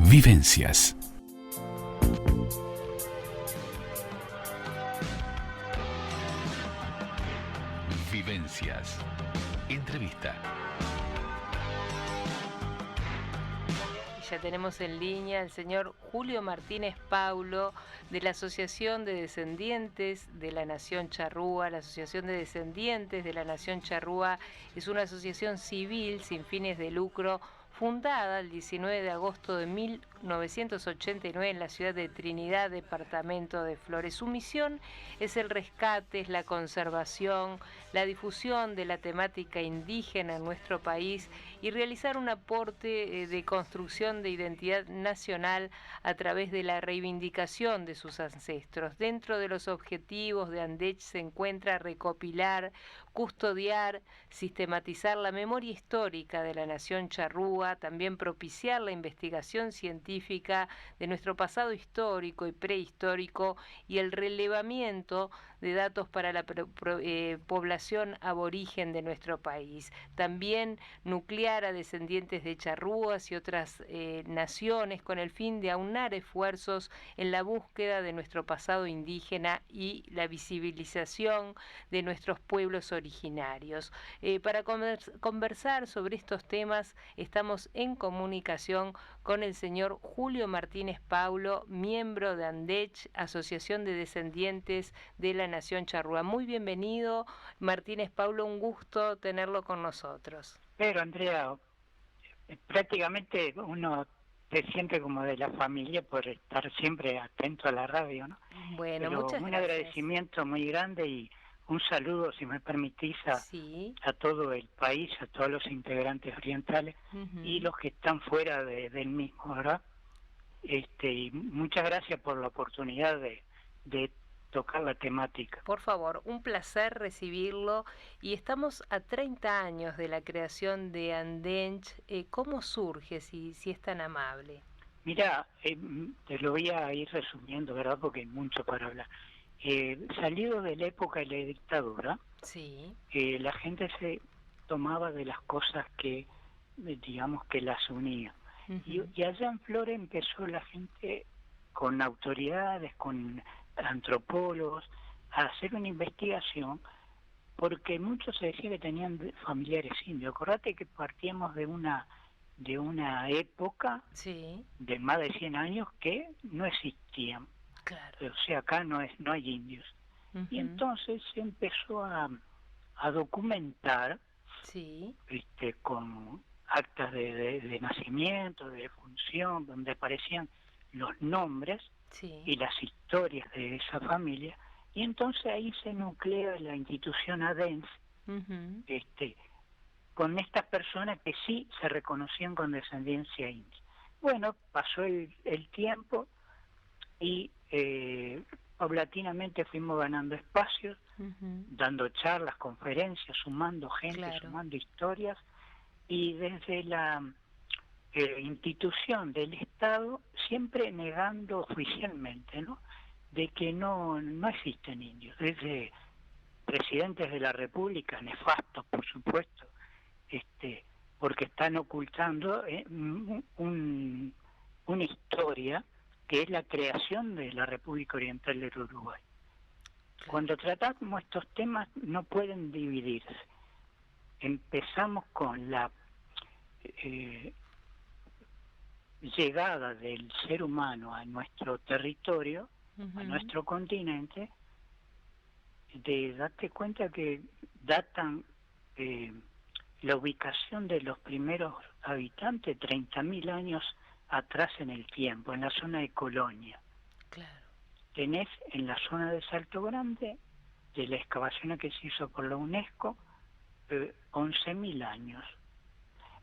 Vivencias. Vivencias. Entrevista. Ya tenemos en línea al señor Julio Martínez Paulo de la Asociación de Descendientes de la Nación Charrúa. La Asociación de Descendientes de la Nación Charrúa es una asociación civil sin fines de lucro fundada el 19 de agosto de 1989 en la ciudad de Trinidad, departamento de Flores. Su misión es el rescate, es la conservación, la difusión de la temática indígena en nuestro país y realizar un aporte de construcción de identidad nacional a través de la reivindicación de sus ancestros. Dentro de los objetivos de ANDECH se encuentra recopilar, custodiar, sistematizar la memoria histórica de la nación charrúa, también propiciar la investigación científica de nuestro pasado histórico y prehistórico y el relevamiento de datos para la población aborigen de nuestro país. También nuclear a descendientes de charrúas y otras naciones con el fin de aunar esfuerzos en la búsqueda de nuestro pasado indígena y la visibilización de nuestros pueblos originarios. Para conversar sobre estos temas estamos en comunicación con el señor Julio Martínez Paulo, miembro de ANDECH, Asociación de Descendientes de la Nación Charrúa. Muy bienvenido, Martínez Paulo, un gusto tenerlo con nosotros. Pero Andrea, prácticamente uno se siente como de la familia por estar siempre atento a la radio, ¿no? Bueno, Pero muchas un gracias. Agradecimiento muy grande y un saludo, si me permitís, Sí. a todo el país, a todos los integrantes orientales y los que están fuera del mismo, ¿verdad? Y muchas gracias por la oportunidad de tocar la temática. Por favor, un placer recibirlo y estamos a 30 años de la creación de ANDECH. ¿Cómo surge, si es tan amable? Mira, te lo voy a ir resumiendo, ¿verdad? Porque hay mucho para hablar. Salido de la época de la dictadura, sí, la gente se tomaba de las cosas que, digamos, que las unían. Y allá en Flores empezó la gente con autoridades, con antropólogos, a hacer una investigación, porque muchos se decía que tenían familiares indios. Acordate que partíamos de una época sí, de más de 100 años que no existían. claro. O sea, acá no hay indios. Y entonces se empezó a documentar, sí, con actas de nacimiento, de defunción, donde aparecían los nombres sí. y las historias de esa familia, y entonces ahí se nuclea la institución ADENS, con estas personas que sí se reconocían con descendencia india. Bueno, pasó el tiempo y paulatinamente fuimos ganando espacios, dando charlas, conferencias, sumando gente, Claro. sumando historias, y desde la institución del Estado siempre negando oficialmente, ¿no?, de que no existen indios, desde presidentes de la República, nefastos por supuesto, porque están ocultando una historia que es la creación de la República Oriental del Uruguay. Claro. Cuando tratamos estos temas no pueden dividirse. Empezamos con la llegada del ser humano a nuestro territorio, a nuestro continente, de darte cuenta que datan la ubicación de los primeros habitantes 30.000 años atrás en el tiempo, en la zona de Colonia. Claro. Tenés en la zona de Salto Grande, de la excavación que se hizo por la UNESCO, 11.000 años.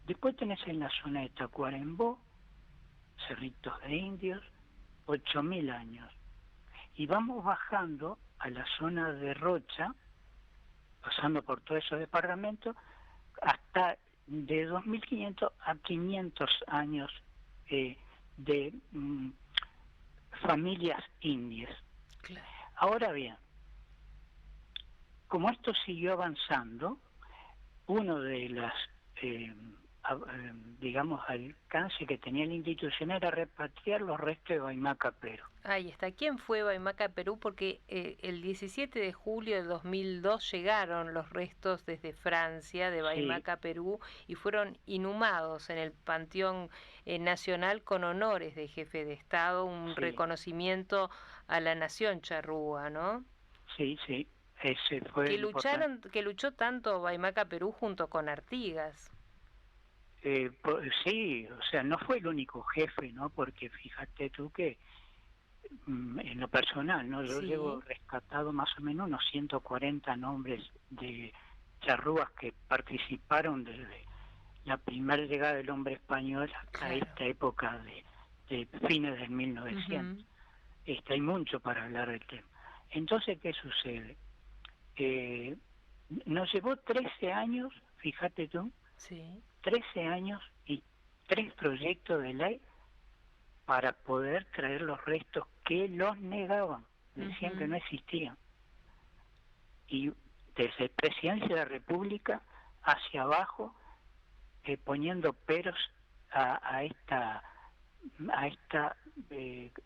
Después tenés en la zona de Tacuarembó, Cerritos de Indios, 8.000 años. Y vamos bajando a la zona de Rocha, pasando por todos esos departamentos, hasta de 2.500 a 500 años de familias indias. Claro. Ahora bien, como esto siguió avanzando, uno de las digamos, alcance que tenía la institución era repatriar los restos de Guaymaca, Perú. Ahí está. ¿Quién fue Guaymaca, Perú? Porque el 17 de julio de 2002 llegaron los restos desde Francia, de Sí, Guaymaca, Perú, y fueron inhumados en el Panteón Nacional con honores de jefe de Estado, un sí, reconocimiento a la nación charrúa, ¿no? sí, sí, ese fue importante. Que luchó tanto Guaymaca, Perú junto con Artigas. Sí, o sea, no fue el único jefe, ¿no? Porque fíjate tú que en lo personal, ¿no? Yo llevo Sí, rescatado más o menos unos 140 nombres de charrúas que participaron desde la primera llegada del hombre español hasta claro. esta época de fines del 1900. Ujú. Hay mucho para hablar del tema. Entonces, ¿qué sucede? Eh, Nos llevó 13 años, fíjate tú, Sí. 13 años y 3 proyectos de ley para poder traer los restos que los negaban, decían que Ujú. no existían. Y desde Presidencia de la República hacia abajo, poniendo peros a esta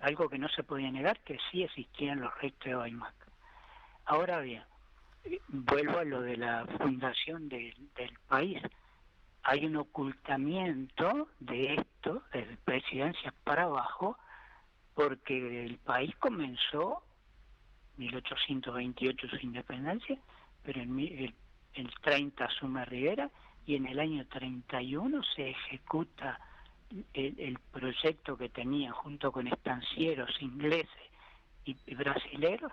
algo que no se podía negar, que sí existían los restos de Guaymac. Ahora bien, vuelvo a lo de la fundación del país. Hay un ocultamiento de esto, desde presidencias para abajo, porque el país comenzó 1828 su independencia, pero el 30 asume Rivera y en el año 31 se ejecuta el proyecto que tenía junto con estancieros ingleses y brasileros,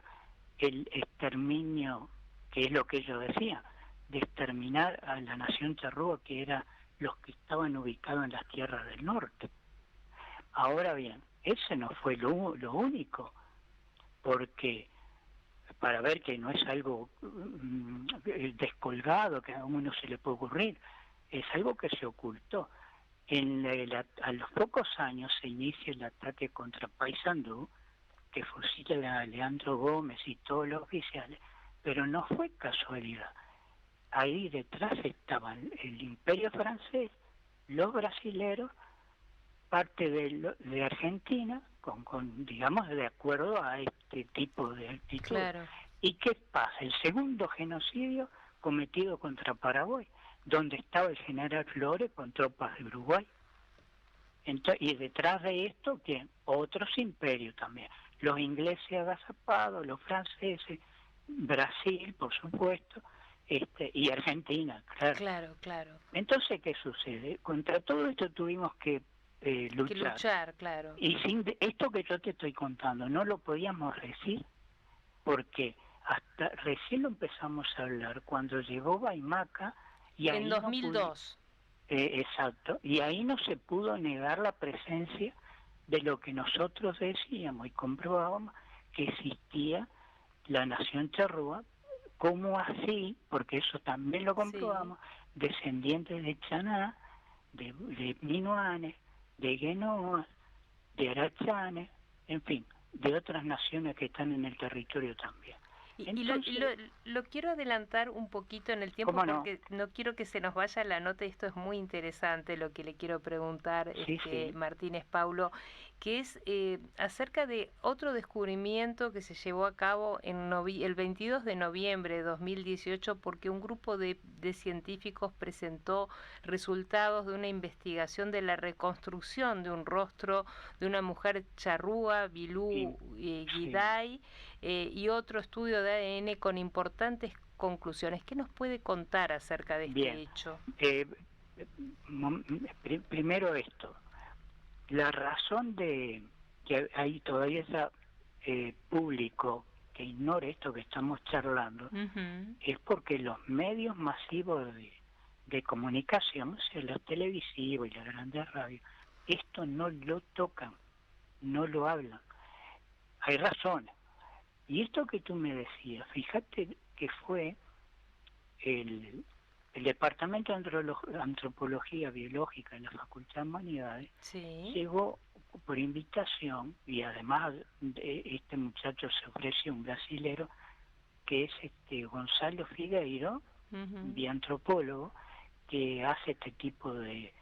el exterminio, que es lo que ellos decían, de exterminar a la nación charrúa, que era los que estaban ubicados en las tierras del norte. Ahora bien, ese no fue lo único, porque para ver que no es algo descolgado que a uno se le puede ocurrir, es algo que se ocultó. A los pocos años se inicia el ataque contra Paysandú, que fusila a Leandro Gómez y todos los oficiales, pero no fue casualidad. Ahí detrás estaban el Imperio francés, los brasileros, parte de Argentina, digamos, de acuerdo a este tipo de actitud. Claro. ¿Y qué pasa? El segundo genocidio cometido contra Paraguay, donde estaba el general Flores con tropas de Uruguay. Y detrás de esto, ¿quién? Otros imperios también. Los ingleses agazapados, los franceses, Brasil, por supuesto, y Argentina, claro. Claro, claro. Entonces, ¿qué sucede? Contra todo esto tuvimos que Que luchar. luchar, claro. Y esto que yo te estoy contando no lo podíamos decir porque hasta recién lo empezamos a hablar cuando llegó Guaymaca y En ahí no pude, 2002. exacto, y ahí no se pudo negar la presencia de lo que nosotros decíamos y comprobábamos, que existía la nación charrúa, como así, porque eso también lo Sí. comprobamos, descendientes de Chaná, de Minuanes, de Guenoa, de Arachanes, en fin, de otras naciones que están en el territorio también. Entonces, Lo quiero adelantar un poquito en el tiempo ¿cómo no? porque no quiero que se nos vaya la nota y esto es muy interesante lo que le quiero preguntar, Sí, sí, Martínez Paulo, que es acerca de otro descubrimiento que se llevó a cabo el 22 de noviembre de 2018 porque un grupo de científicos presentó resultados de una investigación de la reconstrucción de un rostro de una mujer charrúa, sí, Bilú sí. Guiday, y otro estudio de ADN con importantes conclusiones. ¿Qué nos puede contar acerca de este Bien. hecho? Eh, Primero esto, la razón de que hay todavía público que ignore esto que estamos charlando Ujú. es porque los medios masivos de comunicación, o sea, los televisivos y las grandes radios, esto no lo tocan, no lo hablan. Hay razones. Y esto que tú me decías, fíjate que fue el, el Departamento de Antropología Biológica en la Facultad de Humanidades, Sí. llegó por invitación, y además este muchacho se ofreció, un brasilero, que es Gonzalo Figueiro, Ujú. biantropólogo, que hace este tipo de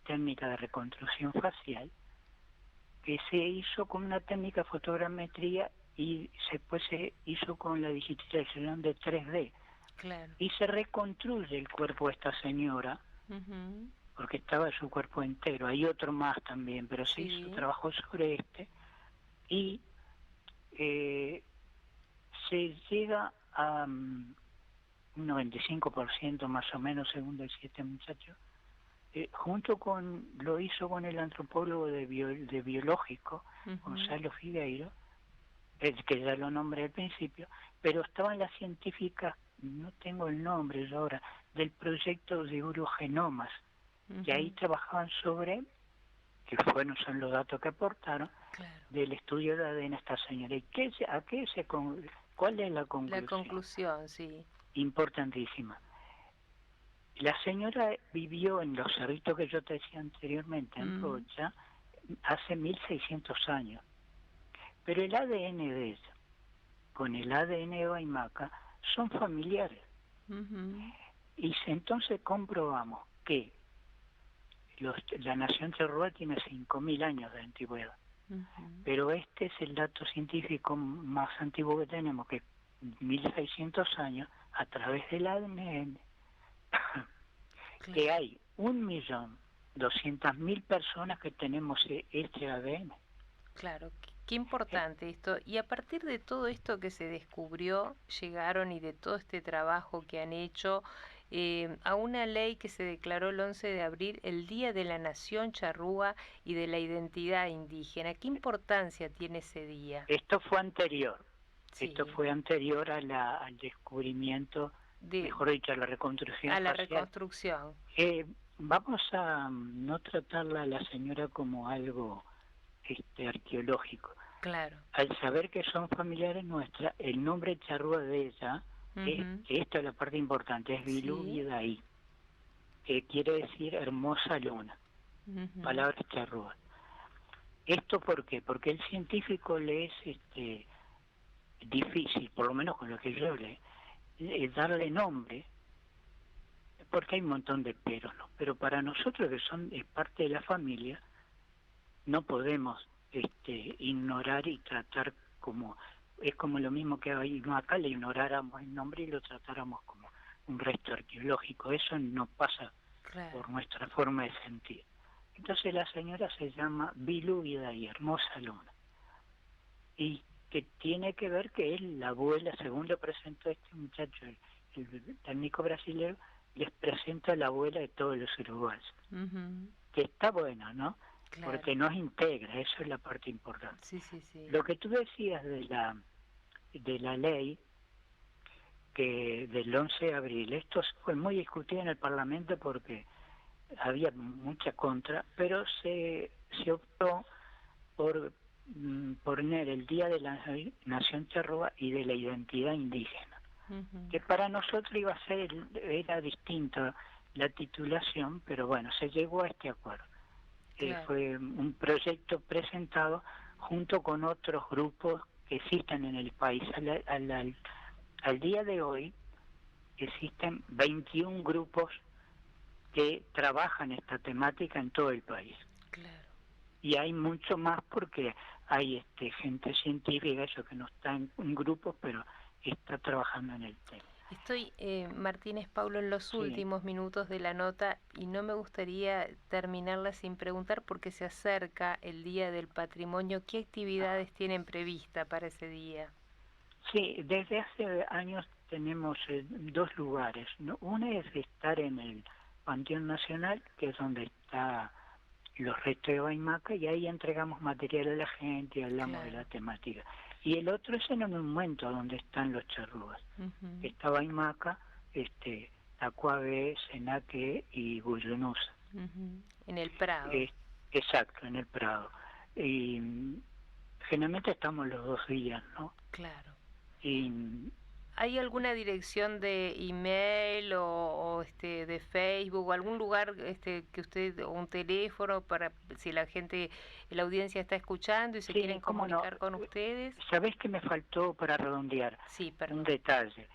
técnica de reconstrucción facial que se hizo con una técnica de fotogrametría y después se hizo con la digitalización de 3D. Claro. Y se reconstruye el cuerpo de esta señora, porque estaba su cuerpo entero. Hay otro más también, pero se hizo trabajo sobre este. Y se llega a un 95% más o menos, según decía este muchacho, junto con, lo hizo con el antropólogo de biológico, Gonzalo Figueiro, el que ya lo nombré al principio, pero estaban las científicas, no tengo el nombre yo ahora, del proyecto de urogenomas, que ahí trabajaban sobre, que son los datos que aportaron, del estudio de ADN a esta señora. ¿Y cuál es la conclusión? La conclusión, sí. Importantísima. La señora vivió en los cerritos que yo te decía anteriormente, en Rocha, hace 1600 años. Pero el ADN de ella, con el ADN de Huaymaca, son familiares. Y entonces comprobamos que la nación charrúa tiene 5000 años de antigüedad. Pero este es el dato científico más antiguo que tenemos, que 1600 años, a través del ADN, que hay 1.200.000 personas que tenemos este ADN. Claro, qué importante esto. Y a partir de todo esto que se descubrió, llegaron y de todo este trabajo que han hecho, a una ley que se declaró el 11 de abril, el Día de la Nación Charrúa y de la Identidad Indígena. ¿Qué importancia tiene ese día? Esto fue anterior. Sí. Esto fue anterior al descubrimiento, mejor dicho, a la reconstrucción. A la reconstrucción. Vamos a no tratarla a la señora como algo arqueológico. Claro. Al saber que son familiares nuestras, el nombre charrúa de ella, esta es la parte importante, es Bilú Vidaí, que quiere decir hermosa luna, palabras charrúas. ¿Esto por qué? Porque el científico le es difícil, por lo menos con lo que yo leí, darle nombre, porque hay un montón de peros, ¿no? Pero para nosotros que es parte de la familia, no podemos ignorar y tratar como, es como lo mismo que acá le ignoráramos el nombre y lo tratáramos como un resto arqueológico. Eso no pasa por nuestra forma de sentir. Entonces la señora se llama Bilú Vidaí, hermosa luna, y que tiene que ver que él, la abuela, según lo presentó este muchacho, el técnico brasileño, les presenta a la abuela de todos los uruguayos, que está bueno, ¿no? Claro. Porque nos integra, eso es la parte importante. Sí. Lo que tú decías de la ley que del 11 de abril, esto fue muy discutido en el Parlamento porque había mucha contra, pero se optó por poner el Día de la Nación Charrúa y de la Identidad Indígena, que para nosotros era distinto la titulación, pero bueno, se llegó a este acuerdo. Claro. Fue un proyecto presentado junto con otros grupos que existen en el país. Al día de hoy existen 21 grupos que trabajan esta temática en todo el país. Claro. Y hay mucho más porque hay gente científica, eso que no está en grupos, pero está trabajando en el tema. Estoy, Martínez Paulo, en los últimos minutos de la nota y no me gustaría terminarla sin preguntar porque se acerca el Día del Patrimonio. ¿Qué actividades tienen prevista para ese día? Sí, desde hace años tenemos dos lugares, ¿no? Una es estar en el Panteón Nacional, que es donde está los restos de Huaymaca, y ahí entregamos material a la gente y hablamos de la temática. Y el otro es en un monumento donde están los charrúas. Está Huaymaca, Tacuabé, Senaque y Guyunusa. En el Prado. Exacto, en el Prado. Y generalmente estamos los 2 días, ¿no? Claro. Y ¿hay alguna dirección de email o de Facebook o algún lugar que usted, o un teléfono para si la gente, la audiencia está escuchando y se quieren comunicar con ustedes? ¿Sabés que me faltó para redondear? Sí, perdón. Un detalle.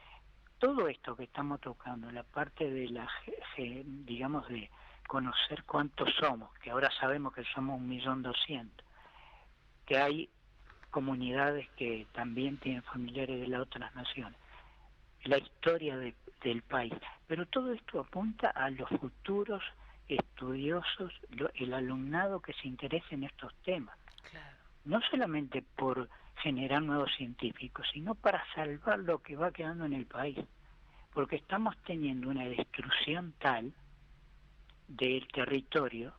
Todo esto que estamos tocando, la parte de la, digamos, de conocer cuántos somos, que ahora sabemos que somos 1.200.000, que hay comunidades que también tienen familiares de las otras naciones, la historia del país. Pero todo esto apunta a los futuros estudiosos, el alumnado que se interese en estos temas. Claro. No solamente por generar nuevos científicos, sino para salvar lo que va quedando en el país. Porque estamos teniendo una destrucción tal del territorio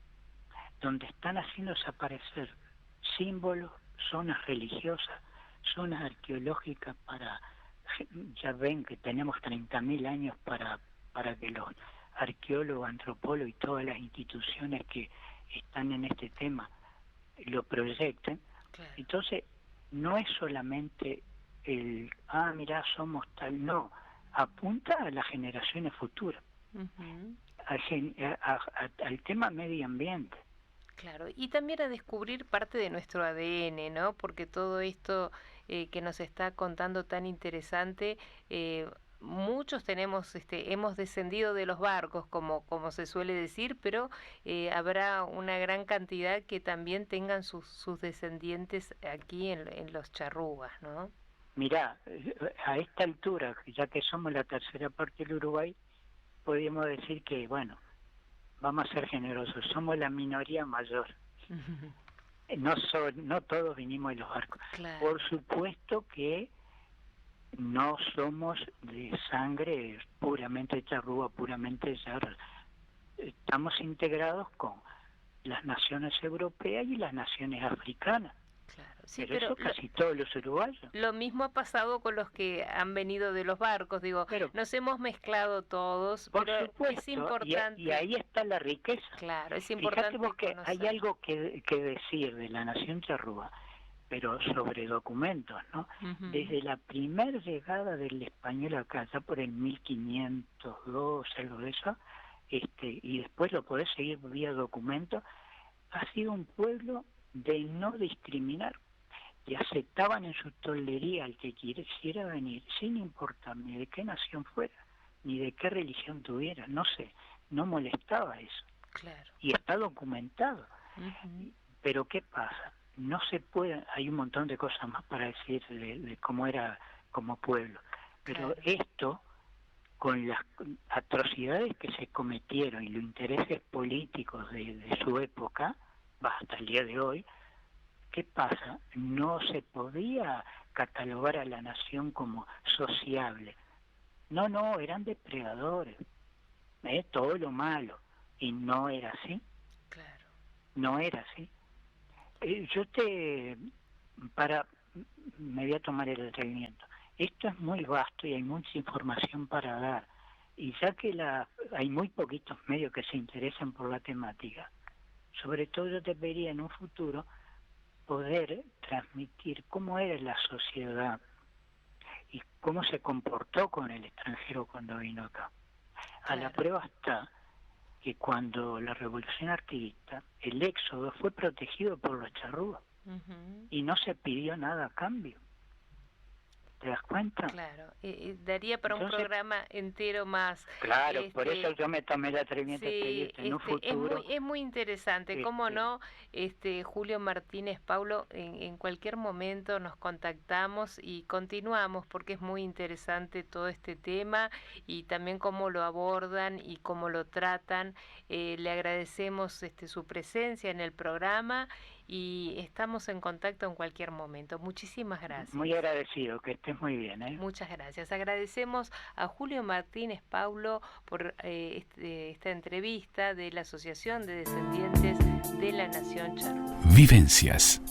donde están haciendo desaparecer símbolos, zonas religiosas, zonas arqueológicas ya ven que tenemos 30.000 años para que los arqueólogos, antropólogos y todas las instituciones que están en este tema lo proyecten. Claro. Entonces, no es solamente mirá, somos tal, no, apunta a las generaciones futuras, al tema medio ambiente. Claro, y también a descubrir parte de nuestro ADN, ¿no? Porque todo esto que nos está contando tan interesante, muchos hemos descendido de los barcos, como se suele decir, pero habrá una gran cantidad que también tengan sus descendientes aquí en los charrúas, ¿no? Mirá, a esta altura, ya que somos la tercera parte del Uruguay, podríamos decir que, bueno, vamos a ser generosos, somos la minoría mayor. No todos vinimos de los barcos. Claro. Por supuesto que no somos de sangre puramente charrúa, puramente charra. Estamos integrados con las naciones europeas y las naciones africanas. Claro, sí, pero eso casi todos los uruguayos. Lo mismo ha pasado con los que han venido de los barcos, pero nos hemos mezclado todos, por pero supuesto, es importante. Y ahí está la riqueza. Claro, es importante. Fíjate vos que hay algo que decir de la nación charrúa, pero sobre documentos, ¿no? Desde la primera llegada del español acá, ya por el 1502, algo de eso, y después lo podés seguir vía documentos, ha sido un pueblo de no discriminar, y aceptaban en su toldería al que quisiera venir, sin importar ni de qué nación fuera, ni de qué religión tuviera, no molestaba eso. Claro. Y está documentado. Pero ¿qué pasa? No se puede, hay un montón de cosas más para decir de cómo era como pueblo, pero esto, con las atrocidades que se cometieron y los intereses políticos de su época, hasta el día de hoy, ¿qué pasa? No se podía catalogar a la nación como sociable. No, eran depredadores, todo lo malo, y no era así. Claro. No era así. Me voy a tomar el atrevimiento. Esto es muy vasto y hay mucha información para dar, y ya que hay muy poquitos medios que se interesan por la temática, sobre todo yo te pediría en un futuro poder transmitir cómo era la sociedad y cómo se comportó con el extranjero cuando vino acá. A la prueba está que cuando la revolución artiguista, el éxodo fue protegido por los charrúas y no se pidió nada a cambio. ¿Te das cuenta? Claro, daría para un programa entero más. Claro, por eso yo me tomé el atrevimiento de pedirte en un futuro. Es muy interesante, cómo no, Julio Martínez Paulo, en cualquier momento nos contactamos y continuamos, porque es muy interesante todo este tema y también cómo lo abordan y cómo lo tratan. Le agradecemos su presencia en el programa y estamos en contacto en cualquier momento. Muchísimas gracias. Muy agradecido, que estés muy bien. Muchas gracias. Agradecemos a Julio Martínez Paulo por esta entrevista de la Asociación de Descendientes de la Nación Charrúa. Vivencias.